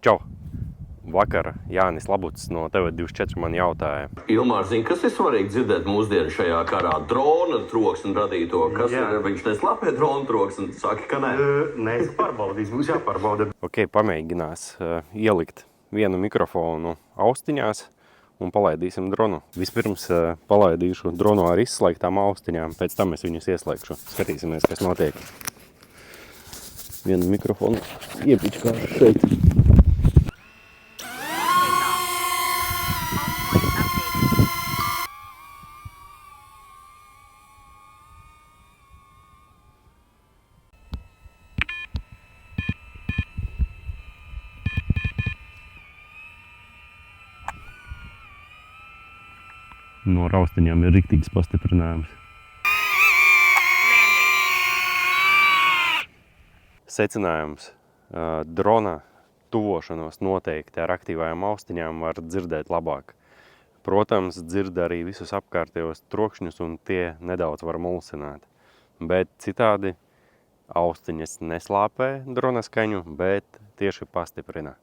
Čau! Vakar Jānis Labuts no TV24 man jautāja. Ilmārs zina, kas ir svarīgi dzirdēt mūsdienu šajā karā? Drona troksni radīto. Kas ir? Viņš neslapē drona troksni, saka, ka nē. Nē, es pārbaudīšu, būs jāpārbauda. Ok, pamēģinās ielikt vienu mikrofonu austiņās un palaidīsim dronu. Vispirms palaidīšu dronu ar izslēgtām austiņām, pēc tam es viņus ieslēgšu. Skatīsimies, kas notiek. Vienu mikrofonu iepičkāšu šeit. No raustiņām ir riktīgs pastiprinājums. Secinājums. Drona tuvošanos noteikti ar aktīvajām austiņām var dzirdēt labāk. Protams, dzird arī visus apkārtējos trokšņus un tie nedaudz var mulsināt. Bet citādi austiņas neslāpē drona skaņu, bet tieši pastiprina.